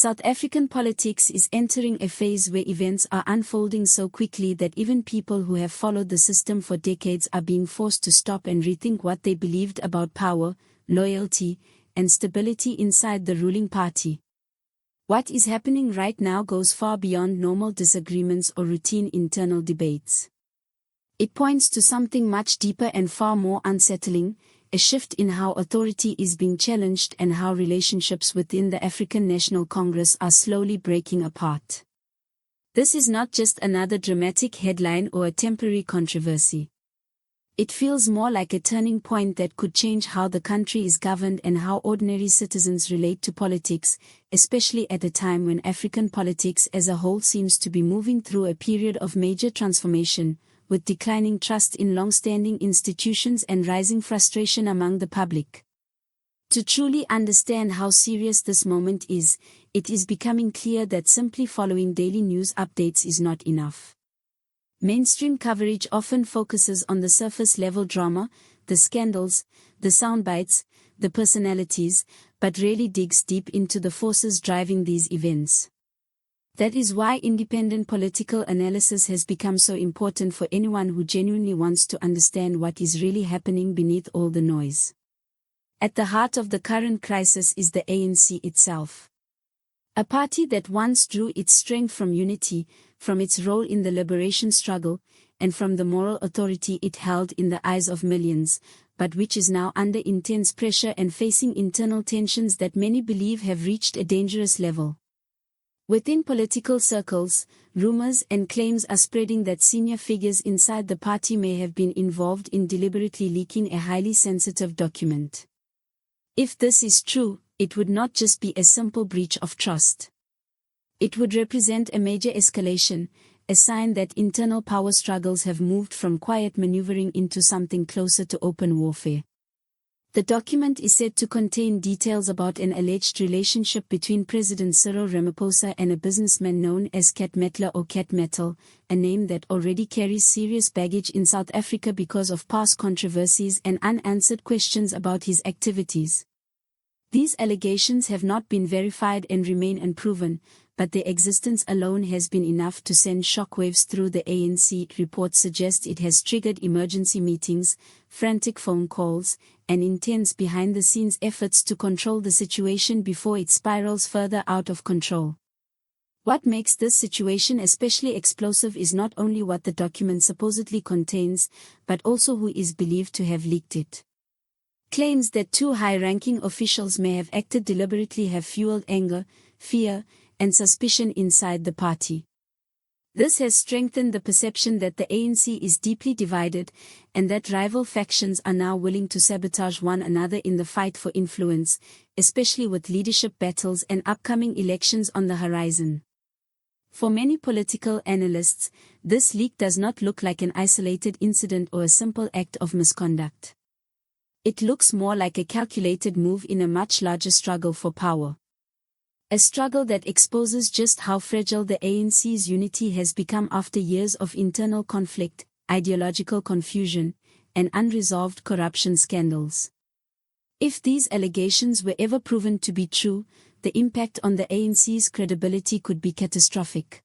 South African politics is entering a phase where events are unfolding so quickly that even people who have followed the system for decades are being forced to stop and rethink what they believed about power, loyalty, and stability inside the ruling party. What is happening right now goes far beyond normal disagreements or routine internal debates. It points to something much deeper and far more unsettling, a shift in how authority is being challenged and how relationships within the African National Congress are slowly breaking apart. This is not just another dramatic headline or a temporary controversy. It feels more like a turning point that could change how the country is governed and how ordinary citizens relate to politics, especially at a time when African politics as a whole seems to be moving through a period of major transformation, with declining trust in long-standing institutions and rising frustration among the public. To truly understand how serious this moment is, it is becoming clear that simply following daily news updates is not enough. Mainstream coverage often focuses on the surface-level drama, the scandals, the soundbites, the personalities, but rarely digs deep into the forces driving these events. That is why independent political analysis has become so important for anyone who genuinely wants to understand what is really happening beneath all the noise. At the heart of the current crisis is the ANC itself. A party that once drew its strength from unity, from its role in the liberation struggle, and from the moral authority it held in the eyes of millions, but which is now under intense pressure and facing internal tensions that many believe have reached a dangerous level. Within political circles, rumors and claims are spreading that senior figures inside the party may have been involved in deliberately leaking a highly sensitive document. If this is true, it would not just be a simple breach of trust. It would represent a major escalation, a sign that internal power struggles have moved from quiet maneuvering into something closer to open warfare. The document is said to contain details about an alleged relationship between President Cyril Ramaphosa and a businessman known as Cat Matlala or Cat Metal, a name that already carries serious baggage in South Africa because of past controversies and unanswered questions about his activities. These allegations have not been verified and remain unproven, but their existence alone has been enough to send shockwaves through the ANC. Reports suggest it has triggered emergency meetings, frantic phone calls, and intense behind-the-scenes efforts to control the situation before it spirals further out of control. What makes this situation especially explosive is not only what the document supposedly contains, but also who is believed to have leaked it. Claims that two high-ranking officials may have acted deliberately have fueled anger, fear, and suspicion inside the party. This has strengthened the perception that the ANC is deeply divided, and that rival factions are now willing to sabotage one another in the fight for influence, especially with leadership battles and upcoming elections on the horizon. For many political analysts, this leak does not look like an isolated incident or a simple act of misconduct. It looks more like a calculated move in a much larger struggle for power. A struggle that exposes just how fragile the ANC's unity has become after years of internal conflict, ideological confusion, and unresolved corruption scandals. If these allegations were ever proven to be true, the impact on the ANC's credibility could be catastrophic.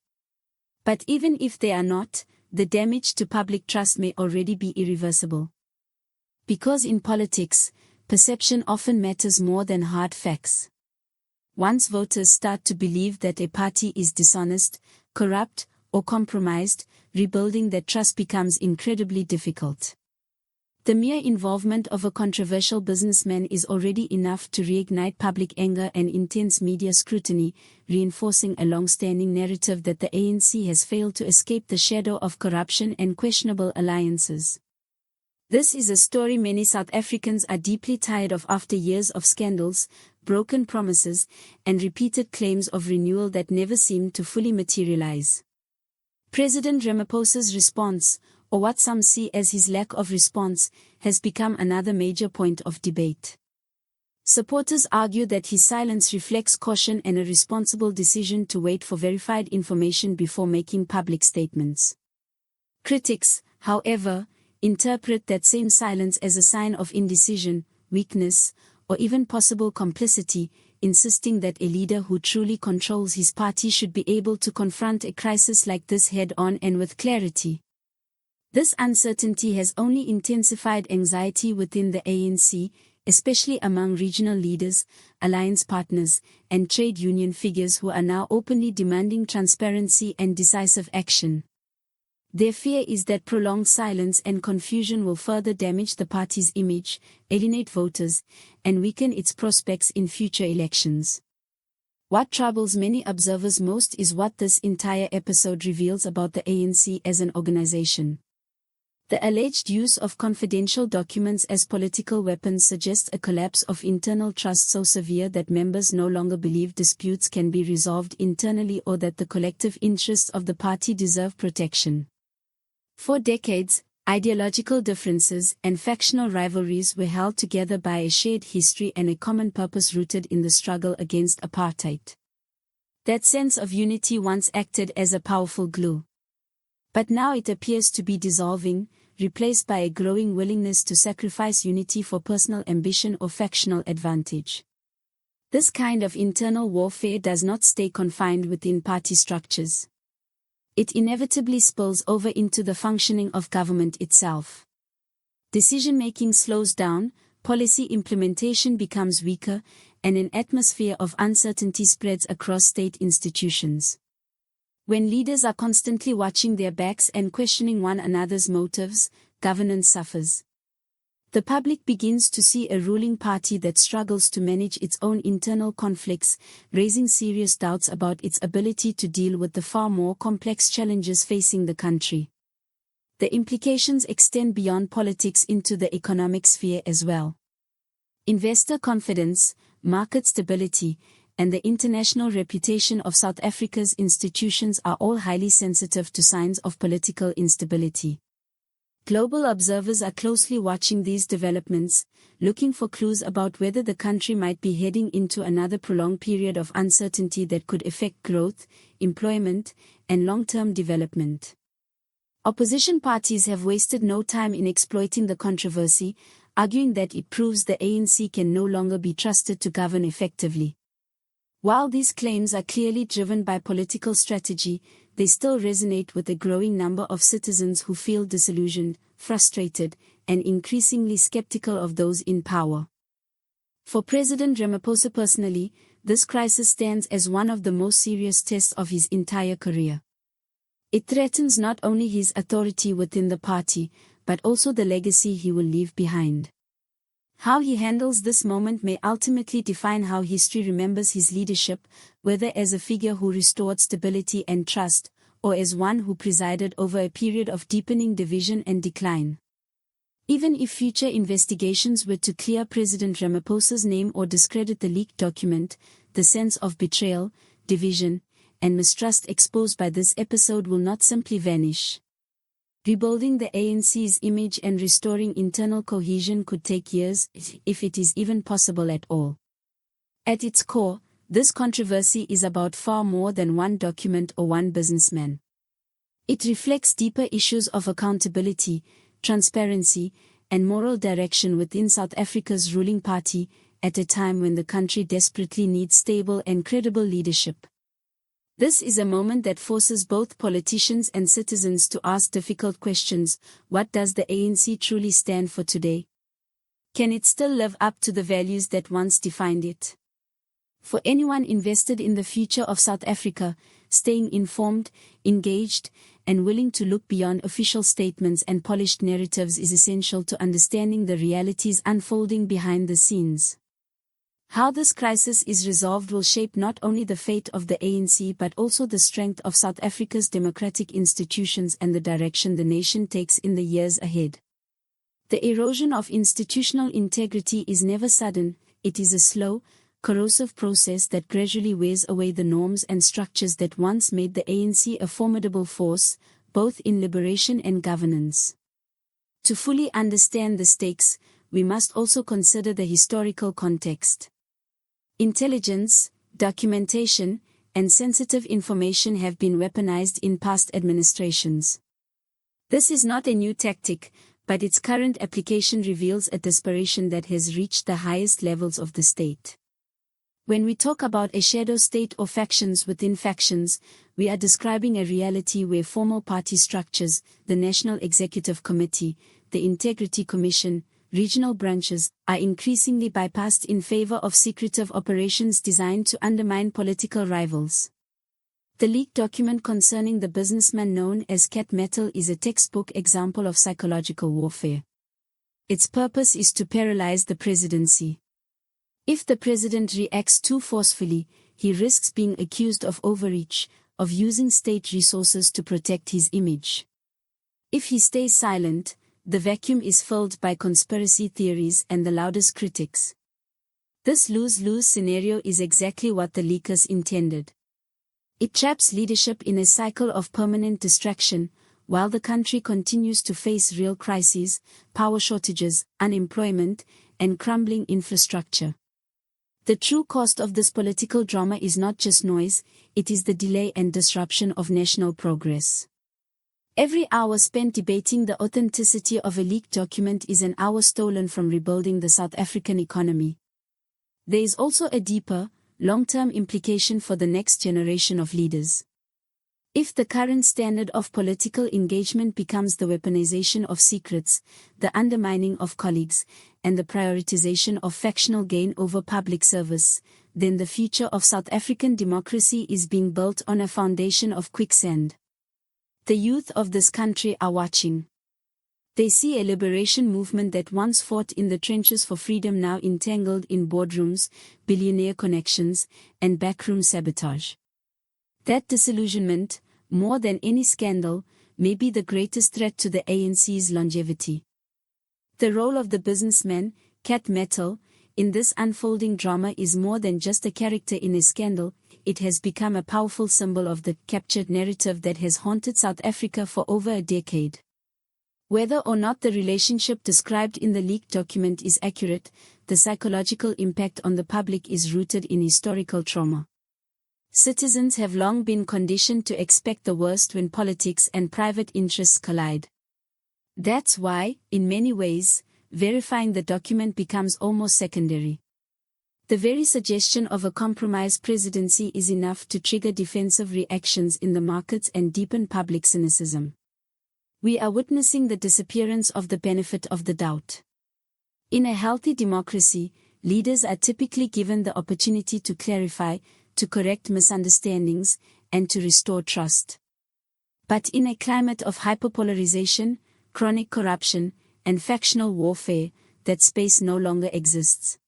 But even if they are not, the damage to public trust may already be irreversible. Because in politics, perception often matters more than hard facts. Once voters start to believe that a party is dishonest, corrupt, or compromised, rebuilding that trust becomes incredibly difficult. The mere involvement of a controversial businessman is already enough to reignite public anger and intense media scrutiny, reinforcing a long-standing narrative that the ANC has failed to escape the shadow of corruption and questionable alliances. This is a story many South Africans are deeply tired of after years of scandals, broken promises, and repeated claims of renewal that never seemed to fully materialize. President Ramaphosa's response, or what some see as his lack of response, has become another major point of debate. Supporters argue that his silence reflects caution and a responsible decision to wait for verified information before making public statements. Critics, however, interpret that same silence as a sign of indecision, weakness, or even possible complicity, insisting that a leader who truly controls his party should be able to confront a crisis like this head-on and with clarity. This uncertainty has only intensified anxiety within the ANC, especially among regional leaders, alliance partners, and trade union figures who are now openly demanding transparency and decisive action. Their fear is that prolonged silence and confusion will further damage the party's image, alienate voters, and weaken its prospects in future elections. What troubles many observers most is what this entire episode reveals about the ANC as an organization. The alleged use of confidential documents as political weapons suggests a collapse of internal trust so severe that members no longer believe disputes can be resolved internally or that the collective interests of the party deserve protection. For decades, ideological differences and factional rivalries were held together by a shared history and a common purpose rooted in the struggle against apartheid. That sense of unity once acted as a powerful glue. But now it appears to be dissolving, replaced by a growing willingness to sacrifice unity for personal ambition or factional advantage. This kind of internal warfare does not stay confined within party structures. It inevitably spills over into the functioning of government itself. Decision-making slows down, policy implementation becomes weaker, and an atmosphere of uncertainty spreads across state institutions. When leaders are constantly watching their backs and questioning one another's motives, governance suffers. The public begins to see a ruling party that struggles to manage its own internal conflicts, raising serious doubts about its ability to deal with the far more complex challenges facing the country. The implications extend beyond politics into the economic sphere as well. Investor confidence, market stability, and the international reputation of South Africa's institutions are all highly sensitive to signs of political instability. Global observers are closely watching these developments, looking for clues about whether the country might be heading into another prolonged period of uncertainty that could affect growth, employment, and long-term development. Opposition parties have wasted no time in exploiting the controversy, arguing that it proves the ANC can no longer be trusted to govern effectively. While these claims are clearly driven by political strategy, they still resonate with a growing number of citizens who feel disillusioned, frustrated, and increasingly skeptical of those in power. For President Ramaphosa personally, this crisis stands as one of the most serious tests of his entire career. It threatens not only his authority within the party, but also the legacy he will leave behind. How he handles this moment may ultimately define how history remembers his leadership, whether as a figure who restored stability and trust, or as one who presided over a period of deepening division and decline. Even if future investigations were to clear President Ramaphosa's name or discredit the leaked document, the sense of betrayal, division, and mistrust exposed by this episode will not simply vanish. Rebuilding the ANC's image and restoring internal cohesion could take years, if it is even possible at all. At its core, this controversy is about far more than one document or one businessman. It reflects deeper issues of accountability, transparency, and moral direction within South Africa's ruling party, at a time when the country desperately needs stable and credible leadership. This is a moment that forces both politicians and citizens to ask difficult questions. What does the ANC truly stand for today? Can it still live up to the values that once defined it? For anyone invested in the future of South Africa, staying informed, engaged, and willing to look beyond official statements and polished narratives is essential to understanding the realities unfolding behind the scenes. How this crisis is resolved will shape not only the fate of the ANC but also the strength of South Africa's democratic institutions and the direction the nation takes in the years ahead. The erosion of institutional integrity is never sudden, it is a slow, corrosive process that gradually wears away the norms and structures that once made the ANC a formidable force, both in liberation and governance. To fully understand the stakes, we must also consider the historical context. Intelligence, documentation, and sensitive information have been weaponized in past administrations. This is not a new tactic, but its current application reveals a desperation that has reached the highest levels of the state. When we talk about a shadow state or factions within factions, we are describing a reality where formal party structures, the National Executive Committee, the Integrity Commission, regional branches, are increasingly bypassed in favor of secretive operations designed to undermine political rivals. The leaked document concerning the businessman known as Cat Metal is a textbook example of psychological warfare. Its purpose is to paralyze the presidency. If the president reacts too forcefully, he risks being accused of overreach, of using state resources to protect his image. If he stays silent, the vacuum is filled by conspiracy theories and the loudest critics. This lose-lose scenario is exactly what the leakers intended. It traps leadership in a cycle of permanent distraction, while the country continues to face real crises, power shortages, unemployment, and crumbling infrastructure. The true cost of this political drama is not just noise, it is the delay and disruption of national progress. Every hour spent debating the authenticity of a leaked document is an hour stolen from rebuilding the South African economy. There is also a deeper, long-term implication for the next generation of leaders. If the current standard of political engagement becomes the weaponization of secrets, the undermining of colleagues, and the prioritization of factional gain over public service, then the future of South African democracy is being built on a foundation of quicksand. The youth of this country are watching. They see a liberation movement that once fought in the trenches for freedom now entangled in boardrooms, billionaire connections, and backroom sabotage. That disillusionment, more than any scandal, may be the greatest threat to the ANC's longevity. The role of the businessman, Cat Metal, in this unfolding drama is more than just a character in a scandal, it has become a powerful symbol of the captured narrative that has haunted South Africa for over a decade. Whether or not the relationship described in the leaked document is accurate, the psychological impact on the public is rooted in historical trauma. Citizens have long been conditioned to expect the worst when politics and private interests collide. That's why, in many ways, verifying the document becomes almost secondary. The very suggestion of a compromised presidency is enough to trigger defensive reactions in the markets and deepen public cynicism. We are witnessing the disappearance of the benefit of the doubt. In a healthy democracy, leaders are typically given the opportunity to clarify, to correct misunderstandings, and to restore trust. But in a climate of hyperpolarization, chronic corruption, and factional warfare, that space no longer exists.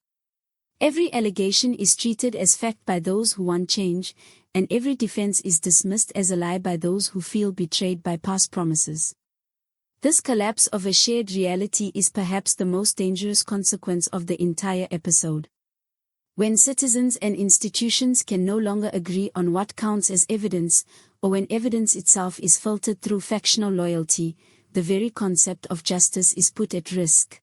Every allegation is treated as fact by those who want change, and every defense is dismissed as a lie by those who feel betrayed by past promises. This collapse of a shared reality is perhaps the most dangerous consequence of the entire episode. When citizens and institutions can no longer agree on what counts as evidence, or when evidence itself is filtered through factional loyalty, the very concept of justice is put at risk.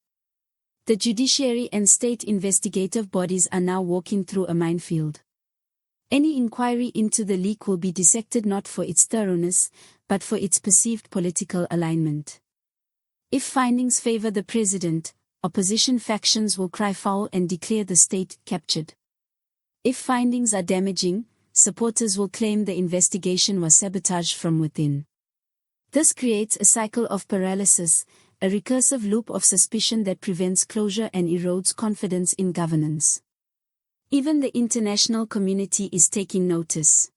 The judiciary and state investigative bodies are now walking through a minefield. Any inquiry into the leak will be dissected not for its thoroughness, but for its perceived political alignment. If findings favor the president, opposition factions will cry foul and declare the state captured. If findings are damaging, supporters will claim the investigation was sabotage from within. This creates a cycle of paralysis, a recursive loop of suspicion that prevents closure and erodes confidence in governance. Even the international community is taking notice.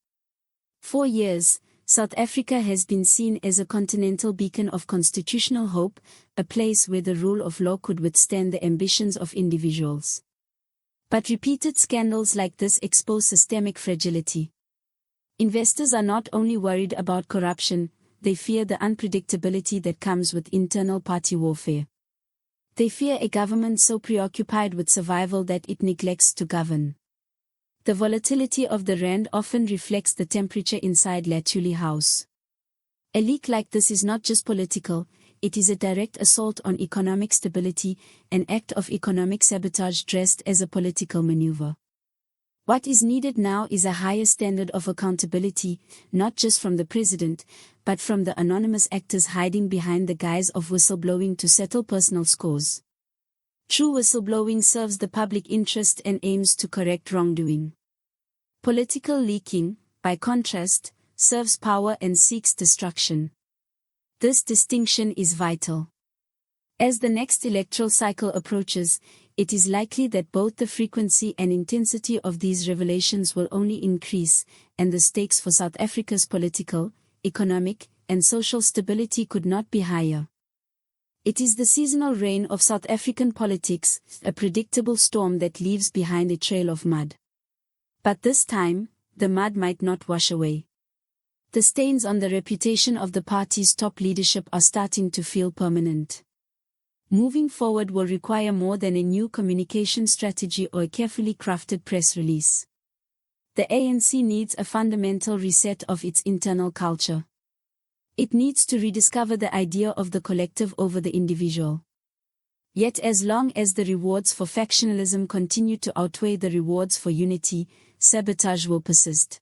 For years, South Africa has been seen as a continental beacon of constitutional hope, a place where the rule of law could withstand the ambitions of individuals. But repeated scandals like this expose systemic fragility. Investors are not only worried about corruption, they fear the unpredictability that comes with internal party warfare. They fear a government so preoccupied with survival that it neglects to govern. The volatility of the rand often reflects the temperature inside Latuli House. A leak like this is not just political, it is a direct assault on economic stability, an act of economic sabotage dressed as a political maneuver. What is needed now is a higher standard of accountability, not just from the president, but from the anonymous actors hiding behind the guise of whistleblowing to settle personal scores. True whistleblowing serves the public interest and aims to correct wrongdoing. Political leaking, by contrast, serves power and seeks destruction. This distinction is vital. As the next electoral cycle approaches, it is likely that both the frequency and intensity of these revelations will only increase, and the stakes for South Africa's political, economic, and social stability could not be higher. It is the seasonal rain of South African politics, a predictable storm that leaves behind a trail of mud. But this time, the mud might not wash away. The stains on the reputation of the party's top leadership are starting to feel permanent. Moving forward will require more than a new communication strategy or a carefully crafted press release. The ANC needs a fundamental reset of its internal culture. It needs to rediscover the idea of the collective over the individual. Yet as long as the rewards for factionalism continue to outweigh the rewards for unity, sabotage will persist.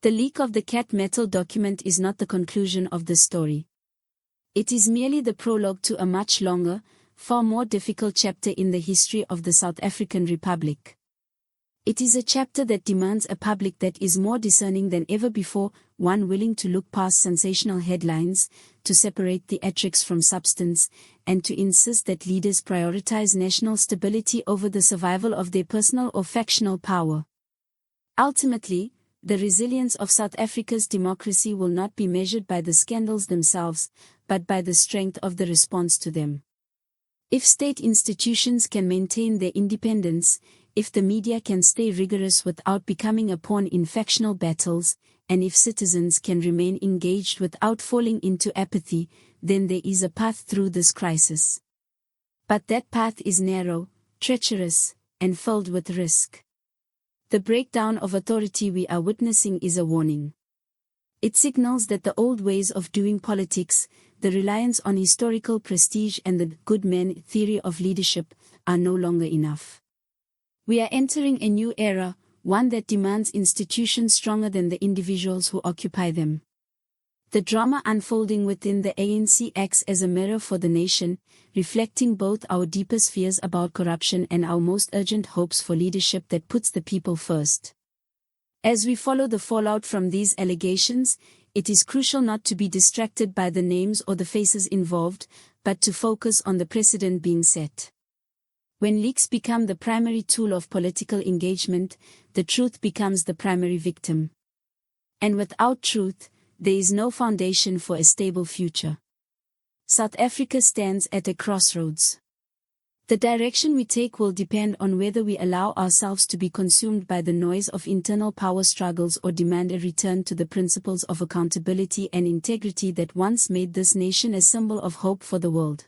The leak of the cat metal document is not the conclusion of the story. It is merely the prologue to a much longer, far more difficult chapter in the history of the South African Republic. It is a chapter that demands a public that is more discerning than ever before, one willing to look past sensational headlines, to separate theatrics from substance, and to insist that leaders prioritize national stability over the survival of their personal or factional power. Ultimately, the resilience of South Africa's democracy will not be measured by the scandals themselves, but by the strength of the response to them. If state institutions can maintain their independence, if the media can stay rigorous without becoming a pawn in factional battles, and if citizens can remain engaged without falling into apathy, then there is a path through this crisis. But that path is narrow, treacherous, and filled with risk. The breakdown of authority we are witnessing is a warning. It signals that the old ways of doing politics, the reliance on historical prestige and the good man theory of leadership, are no longer enough. We are entering a new era, one that demands institutions stronger than the individuals who occupy them. The drama unfolding within the ANC acts as a mirror for the nation, reflecting both our deepest fears about corruption and our most urgent hopes for leadership that puts the people first. As we follow the fallout from these allegations, it is crucial not to be distracted by the names or the faces involved, but to focus on the precedent being set. When leaks become the primary tool of political engagement, the truth becomes the primary victim. And without truth, there is no foundation for a stable future. South Africa stands at a crossroads. The direction we take will depend on whether we allow ourselves to be consumed by the noise of internal power struggles or demand a return to the principles of accountability and integrity that once made this nation a symbol of hope for the world.